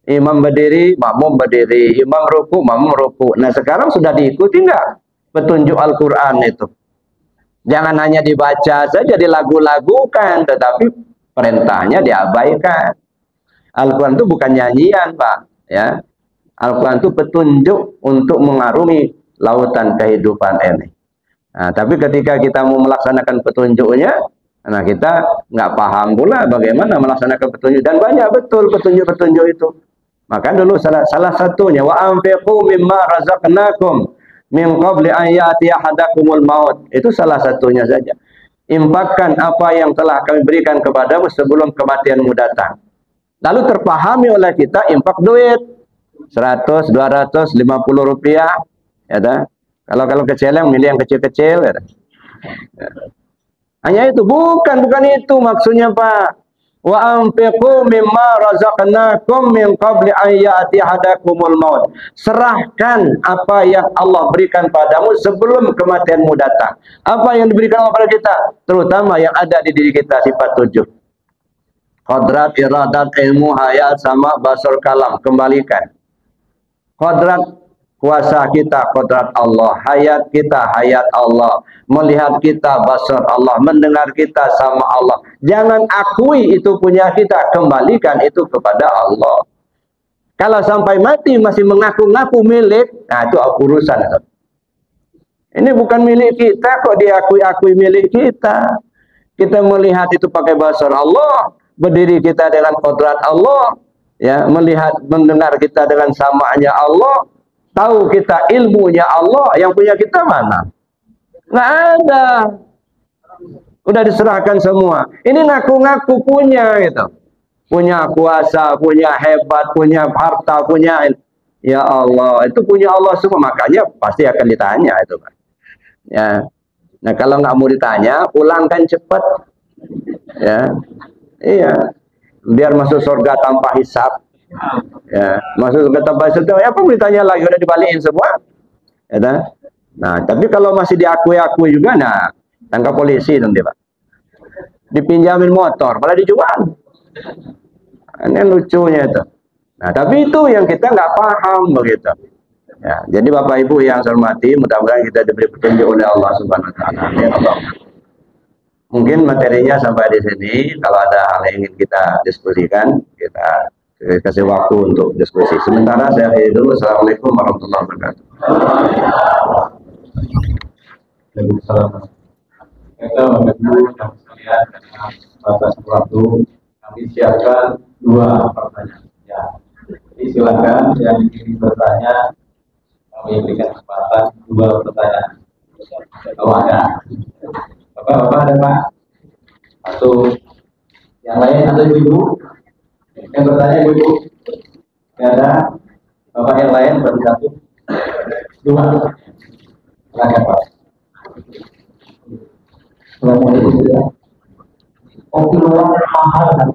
imam berdiri, makmum berdiri, imam ruku, makmum ruku. Nah sekarang sudah diikuti enggak petunjuk Al-Quran itu? Jangan hanya dibaca saja, dilagu-lagukan, tetapi perintahnya diabaikan. Al-Quran itu bukan nyanyian Pak. Ya, Al-Quran itu petunjuk untuk mengarungi lautan kehidupan ini. Nah, tapi ketika kita mau melaksanakan petunjuknya, nah kita nggak paham pula bagaimana melaksanakan petunjuk, dan banyak betul petunjuk-petunjuk itu. Maka dulu salah satunya wa anfiqu mimma razaqnakum min qabli an ya'tiya ahadakumul maut. Itu salah satunya saja. Infakkan apa yang telah kami berikan kepadamu sebelum kematianmu datang. Lalu terpahami oleh kita infak duit 100, 200, 50 rupiah, ya dah. Kalau keceleng milih yang kecil-kecil, ya. Hanya itu, bukan itu maksudnya Pak. Wa anfiqu mimma razaqnakum min qabli an ya'tiya ahadakumul maut. Serahkan apa yang Allah berikan padamu sebelum kematianmu datang. Apa yang diberikan Allah pada kita, terutama yang ada di diri kita, sifat 7. Qadrat, iradat, ilmu, hayat, sama, basar, kalam. Kembalikan. Qadrat, kuasa kita, kodrat Allah. Hayat kita, hayat Allah. Melihat kita, basar Allah. Mendengar kita, sama Allah. Jangan akui itu punya kita. Kembalikan itu kepada Allah. Kalau sampai mati masih mengaku-ngaku milik, nah itu urusan. Ini bukan milik kita kok diakui-akui milik kita. Kita melihat itu pakai basar Allah. Berdiri kita dengan kodrat Allah. Ya, melihat, mendengar kita dengan samaannya Allah. Tahu kita ilmunya Allah, yang punya kita mana? Nggak ada. Udah diserahkan semua. Ini ngaku-ngaku punya gitu. Punya kuasa, punya hebat, punya harta, punya, ya Allah, itu punya Allah semua. Makanya pasti akan ditanya itu kan. Ya. Nah kalau nggak mau ditanya, pulangkan cepat. Ya, iya. Biar masuk surga tanpa hisab. Ya, masuk ke tempat itu, apa mau ditanya lagi, udah dibalikin semua. Ya, nah, tapi kalau masih diakui-akui juga, nah, tangkap polisi nanti Pak. Dipinjamin motor, malah dijual. Ini lucunya itu. Nah, tapi itu yang kita nggak paham begitu. Ya, jadi Bapak Ibu yang saya hormati, mudah-mudahan kita diberi petunjuk oleh Allah Subhanahu Wa Taala. Ya Allah. Mungkin materinya sampai di sini. Kalau ada hal yang ingin kita diskusikan, kita kasih waktu untuk diskusi. Sementara saya akhiri dulu. Assalamualaikum warahmatullahi wabarakatuh. Kita menunggu yang sekalian dengan batas waktu, kami siapkan 2 pertanyaan. Ya, jadi silakan yang ingin bertanya, kami berikan kesempatan 2 pertanyaan. Kalau ada, Bapak ada Pak? Atau yang lain atau Ibu? Yang bertanya Ibu? Tidak ada. Bapak yang lain berarti 1, 2. Silakan Pak. Assalamualaikum. Kopi luwak mahal kan?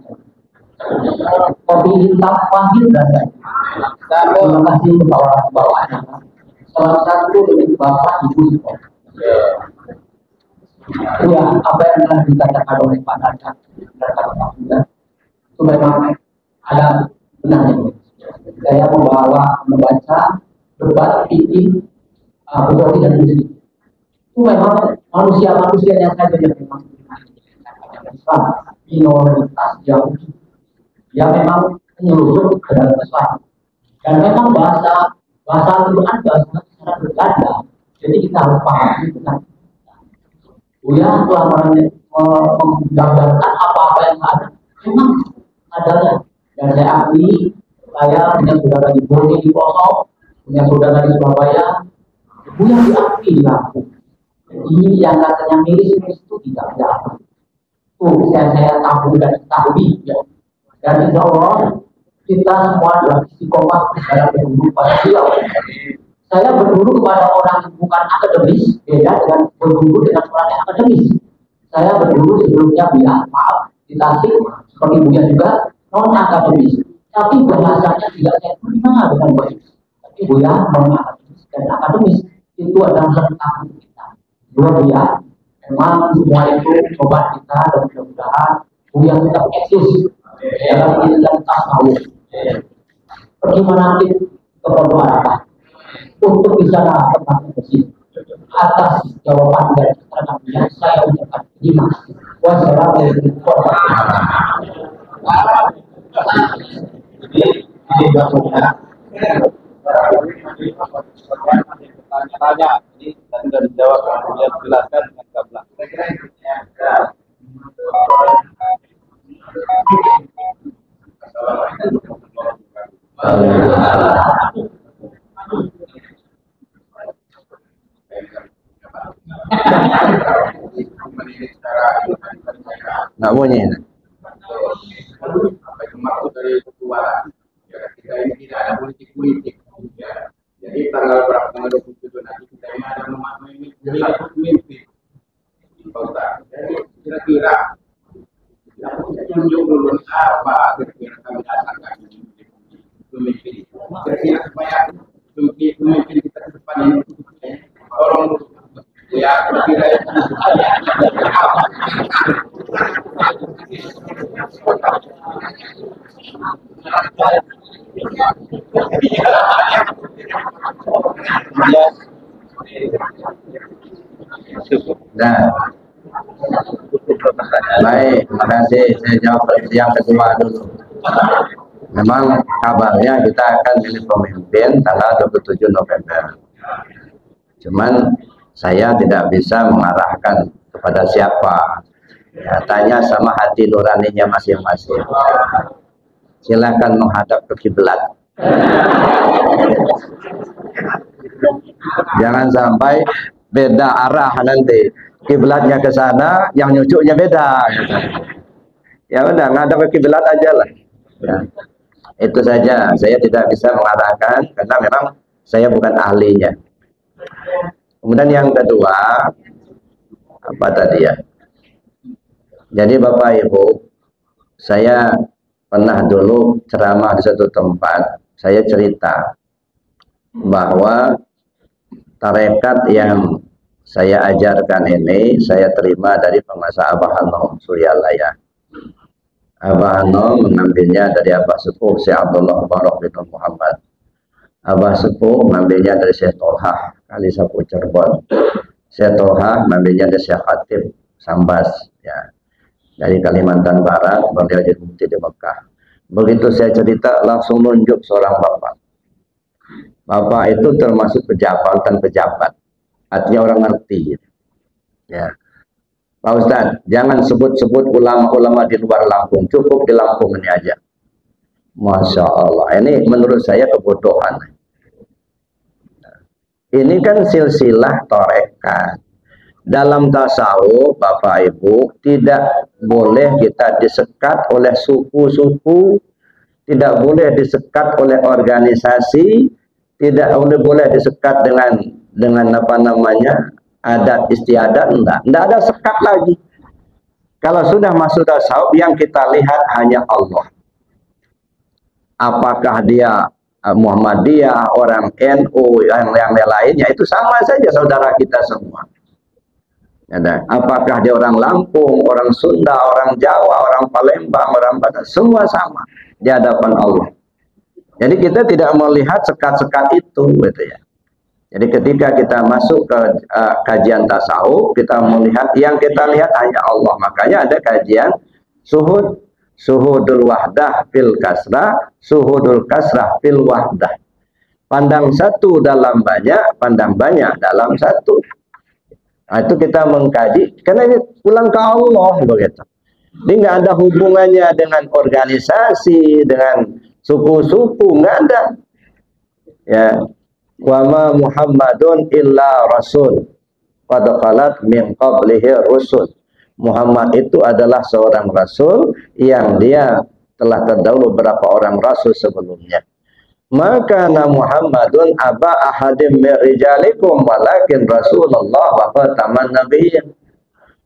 Kopi hitam pahit kan? Terima kasih bawaan. Salah satu dari Bapak Ibu. Ya, apa yang telah dikatakan oleh Pak Nanda dan Pak itu memang ada benarnya. Saya membaca debat TV Bukhari dan Muslim. Itu memang manusia yang saya jadi memang Islam. minoritas yang memang menyeluruh ke dalam Islam. Dan memang bahasa Al-Quran bahasa sangat berganda. Jadi kita harus pahami dengan Buya telah menggambarkan apa-apa yang ada. Memang adanya. Dan saya akui, saya punya saudara di Bone di Poso, punya saudara di Surabaya, Buya diakui di Lampung. Jadi yang katanya miris-miris itu tidak ada. Tuh saya tahu dan ketahui ya. Dan insya Allah kita semua adalah istiqomah dalam berguru pada beliau. Saya berguru kepada orang yang bukan akademis, beda dengan berguru dengan orang yang akademis. Saya berguru sebelumnya Buya, maaf, di Tasik, seperti Buya juga non akademis. Tapi bahasanya tidak saya terima dengan baik. Tapi Buya non akademis dan akademis itu adalah lengkap untuk kita. Dua Buya, memang semua itu coba kita dan mudah-mudahan Buya tetap eksis dalam identitas tasawuf. Pergi menanti ke Pondok Arafah untuk bisa tempat bersih. Atas jawaban dan keterangan Buya saya ucapkan terima kasih. Wassalamualaikum warahmatullahi wabarakatuh. Ini maksudnya tanya ini tadi sudah dijawab, kemudian jelaskan dengan gamblang. Nggak bunyi. Apa itu maksud dari ketuaan? Ya, kita ini tidak ada politik. Ya. Jadi tanggal berapa, tanggal 27 nanti kita ini ada memilih pemimpin di kota. Jadi kira-kira yang tunjuk dulu apa kira-kira kami datangkan pemimpin. Kira-kira supaya pemimpin kita ke depan ini orang ya kira-kira apa? Nah, baik, terima kasih. Saya jawab yang kedua dulu. Memang kabarnya kita akan pilih pemimpin tanggal 27 November. Cuman saya tidak bisa mengarahkan kepada siapa. Ya, tanya sama hati nuraninya masing-masing. Silakan menghadap ke kiblat. Jangan sampai beda arah nanti. Kiblatnya ke sana, yang nyucuknya beda. Ya udah, ngadap ke kiblat aja lah. Ya. Itu saja. Saya tidak bisa mengarahkan karena memang saya bukan ahlinya. Kemudian yang kedua, apa tadi ya? Jadi Bapak Ibu, saya pernah dulu ceramah di satu tempat, saya cerita bahwa tarekat yang saya ajarkan ini saya terima dari penguasa Abah Hanom Suryalaya. Abah Hanom mengambilnya dari Abah Sepuh Syekh Abdullah Barok bin Muhammad. Abah Sepuh mengambilnya dari Syekh Tolhah Kali Sapu Cirebon. Syekh Tolhah mengambilnya dari Syekh Khatib Sambas, ya, dari Kalimantan Barat, beliau jadi mufti di Mekah. Begitu saya cerita, langsung nunjuk seorang bapak. Bapak itu termasuk pejabat, artinya orang ngerti. Ya, Pak Ustadz, jangan sebut-sebut ulama-ulama di luar Lampung, cukup di Lampung ini aja. Masya Allah, ini menurut saya kebodohan. Ini kan silsilah tarekat. Dalam tasawuf, Bapak Ibu, tidak boleh kita disekat oleh suku-suku, tidak boleh disekat oleh organisasi, tidak boleh disekat dengan apa namanya, adat istiadat, enggak ada sekat lagi. Kalau sudah masuk tasawuf, yang kita lihat hanya Allah. Apakah dia Muhammadiyah, orang NU, yang lainnya, itu sama saja saudara kita semua. Apakah dia orang Lampung, orang Sunda, orang Jawa, orang Palembang, orang Batak, semua sama di hadapan Allah. Jadi kita tidak melihat sekat-sekat itu, gitu ya. Jadi ketika kita masuk ke kajian tasawuf, kita melihat yang kita lihat hanya Allah. Makanya ada kajian suhudul wahdah fil kasrah, suhudul kasrah fil wahdah. Pandang satu dalam banyak, pandang banyak dalam satu. Nah, itu kita mengkaji, karena ini pulang ke Allah begitu. Ini nggak ada hubungannya dengan organisasi, dengan suku-suku, nggak ada. Ya, wa ma Muhammadun illa rasul, qad khalat min qablihi rusul. Muhammad itu adalah seorang rasul yang dia telah terdahulu beberapa orang rasul sebelumnya. Maka Muhammadun aba ahadim min rijalikum walakin Rasulullah wa khataman nabiyyin.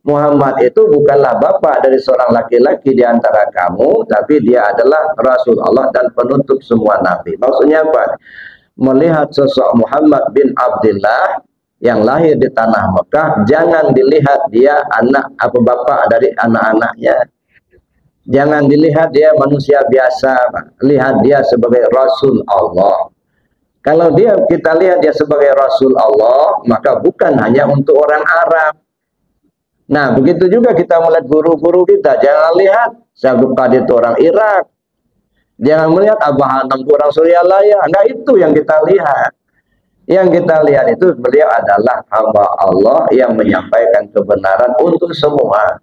Muhammad itu bukanlah bapak dari seorang laki-laki di antara kamu, tapi dia adalah Rasul Allah dan penutup semua nabi. Maksudnya apa? Melihat sosok Muhammad bin Abdullah yang lahir di tanah Mekah, jangan dilihat dia anak apa bapak dari anak-anaknya. Jangan dilihat dia manusia biasa, lihat dia sebagai Rasul Allah. Kalau kita lihat dia sebagai Rasul Allah, maka bukan hanya untuk orang Arab. Nah, begitu juga kita melihat guru-guru kita, jangan lihat Syabul Qadir itu orang Irak. Jangan melihat Abu Hanam itu orang Suryalaya. Enggak, itu yang kita lihat. Yang kita lihat itu beliau adalah hamba Allah yang menyampaikan kebenaran untuk semua.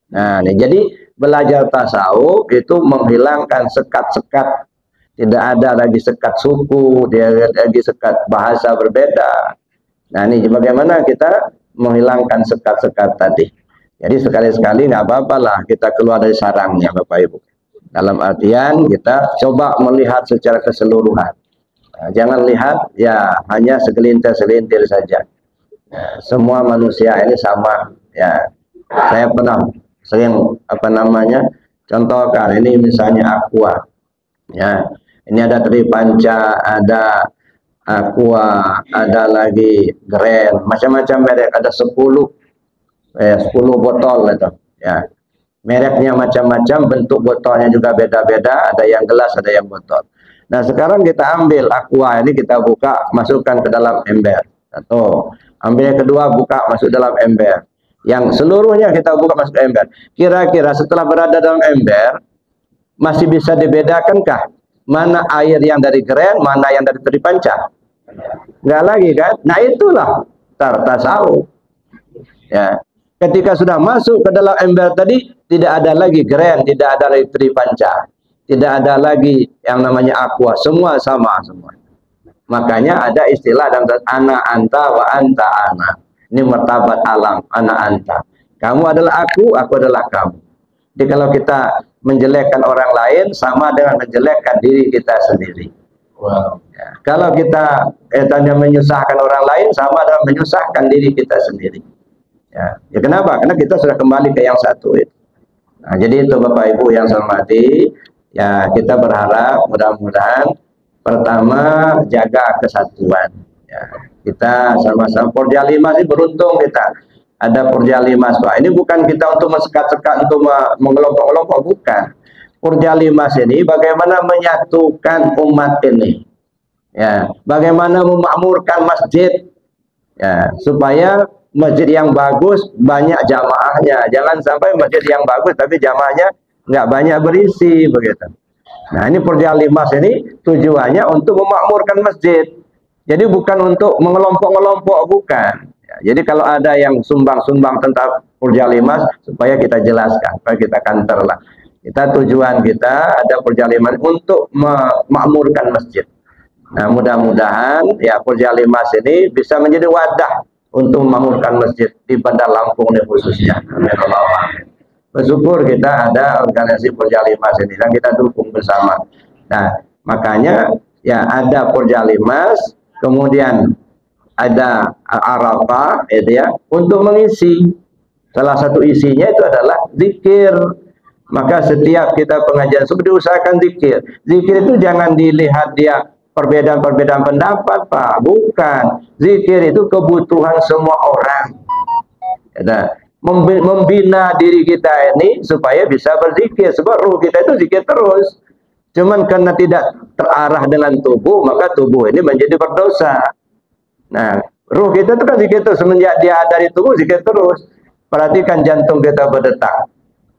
Nah, ini jadi belajar tasawuf itu menghilangkan sekat-sekat. Tidak ada lagi sekat suku, tidak lagi sekat bahasa berbeda. Nah, ini bagaimana kita menghilangkan sekat-sekat tadi. Jadi sekali-sekali nggak apa-apa lah kita keluar dari sarangnya, Bapak Ibu. Dalam artian kita coba melihat secara keseluruhan. Nah, jangan lihat ya hanya segelintir-segelintir saja. Ya, semua manusia ini sama. Ya, saya pernah sering contohkan ini misalnya Aqua. Ya, ini ada Tripanca, ada Aqua, ada lagi Grand, macam-macam merek, ada 10 botol itu. Ya, mereknya macam-macam, bentuk botolnya juga beda-beda, ada yang gelas, ada yang botol. Nah, sekarang kita ambil Aqua ini, kita buka, masukkan ke dalam ember. Satu, ambil yang kedua, buka, masuk dalam ember. Yang seluruhnya kita buka, masuk ke ember. Kira-kira setelah berada dalam ember, masih bisa dibedakankah mana air yang dari Grand, mana yang dari Tripanca? Enggak lagi kan? Nah, itulah tasawuf. Ya, ketika sudah masuk ke dalam ember tadi, tidak ada lagi Grand, tidak ada lagi Tripanca, tidak ada lagi yang namanya Aqua, semua sama semua. Makanya ada istilah dalam ana anta wa anta ana. Ini martabat alam, ana anta. Kamu adalah aku adalah kamu. Jadi kalau kita menjelekkan orang lain sama dengan menjelekkan diri kita sendiri. Wow. Ya, kalau kita menyusahkan orang lain sama dengan menyusahkan diri kita sendiri. Ya, kenapa? Karena kita sudah kembali ke yang satu itu. Nah, jadi itu Bapak Ibu yang saya hormati, ya kita berharap mudah-mudahan pertama jaga kesatuan. Ya, kita sama-sama Porja 5 ini beruntung kita ada Porja 5. Ini bukan kita untuk mensekat-sekat, untuk mengelompok-kelompok, bukan. Porja 5 ini bagaimana menyatukan umat ini. Ya, bagaimana memakmurkan masjid. Ya, supaya masjid yang bagus banyak jamaahnya. Jangan sampai masjid yang bagus tapi jamaahnya nggak banyak berisi begitu. Nah, ini Porja 5 ini tujuannya untuk memakmurkan masjid. Jadi bukan untuk mengelompok-kelompok, bukan. Ya, jadi kalau ada yang sumbang-sumbang tentang Porja 5 supaya kita jelaskan, supaya kita kantor lah. Tujuan kita ada Porja 5 untuk memakmurkan masjid. Nah, mudah-mudahan ya Porja 5 ini bisa menjadi wadah untuk memakmurkan masjid di Bandar Lampung ini khususnya. Amin. Bersyukur kita ada organisasi Porja 5 ini dan kita dukung bersama. Nah, makanya ya ada Porja 5, kemudian ada Arafah itu ya untuk mengisi. Salah satu isinya itu adalah zikir. Maka setiap kita pengajian subuh diusahakan zikir. Zikir itu jangan dilihat dia perbedaan-perbedaan pendapat, Pak. Bukan. Zikir itu kebutuhan semua orang. Ya, membina diri kita ini supaya bisa berzikir. Sebab ruh kita itu zikir terus. Cuman karena tidak terarah dengan tubuh, maka tubuh ini menjadi berdosa. Nah, ruh kita itu kan zikir terus. Semenjak dia ada di tubuh, zikir terus. Perhatikan jantung kita berdetak.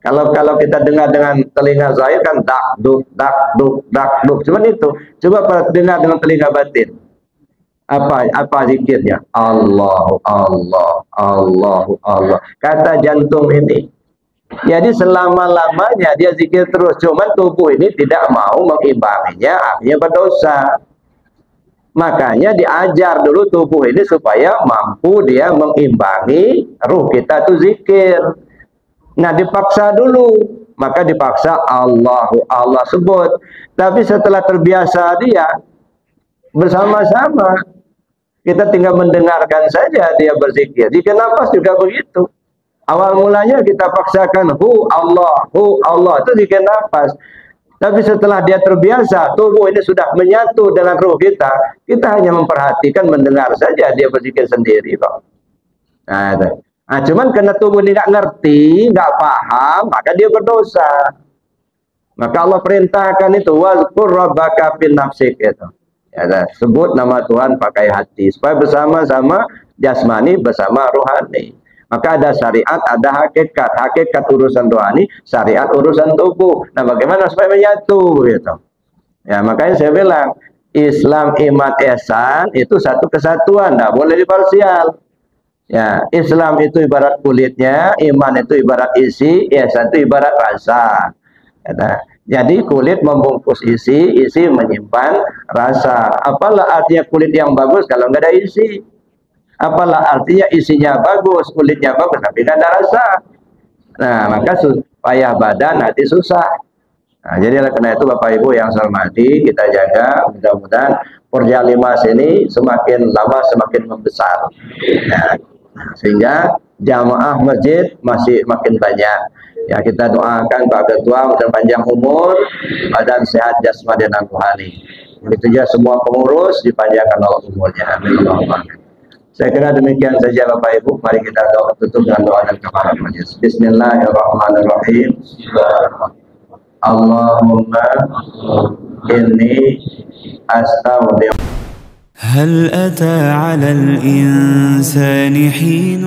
Kalau kita dengar dengan telinga zahir kan dak duk dak duk dak duk, cuman itu. Coba dengar dengan telinga batin. Apa zikirnya? Allahu Allah, Allahu Allah. Kata jantung ini. Jadi selama-lamanya dia zikir terus, cuman tubuh ini tidak mau mengimbanginya, akhirnya berdosa. Makanya diajar dulu tubuh ini supaya mampu dia mengimbangi ruh kita tuh zikir. Nah dipaksa dulu, maka dipaksa Allahu Allah sebut. Tapi setelah terbiasa dia bersama-sama, kita tinggal mendengarkan saja dia berzikir. Zikir nafas juga begitu. Awal mulanya kita paksakan hu Allah itu zikir nafas. Tapi setelah dia terbiasa, tubuh ini sudah menyatu dengan ruh kita, kita hanya memperhatikan, mendengar saja dia berzikir sendiri kok. Nah, cuman karena tubuh ini nggak ngerti, nggak paham, maka dia berdosa. Maka Allah perintahkan itu wazkur rabbaka fil nafsik itu. Ya, sebut nama Tuhan pakai hati supaya bersama-sama jasmani bersama rohani. Maka ada syariat, ada hakikat. Hakikat urusan rohani, syariat urusan tubuh. Nah, bagaimana supaya menyatu gitu. Ya, makanya saya bilang Islam, iman, ihsan itu satu kesatuan, tidak boleh diparsial. Ya, Islam itu ibarat kulitnya, iman itu ibarat isi, ihsan itu ibarat rasa. Ya, jadi kulit membungkus isi, isi menyimpan rasa. Apalah artinya kulit yang bagus kalau nggak ada isi? Apalah artinya isinya bagus, kulitnya bagus, tapi nggak ada rasa? Nah, maka payah badan, hati susah. Nah, jadi karena itu Bapak Ibu yang saya hormati, kita jaga, mudah-mudahan Porja 5 ini semakin lama semakin membesar. Nah, sehingga jamaah masjid masih makin banyak. Ya, kita doakan Pak Ketua mudah panjang umur, badan sehat jasmani dan rohani. Begitu juga semua pengurus dipanjangkan Allah umurnya. Amin. Saya kira demikian saja Bapak Ibu. Mari kita tutup dengan doa dan kafaraah majelis. Bismillahirrahmanirrahim. Allahumma inni astaghfiruka. هل أتى على الإنسان حين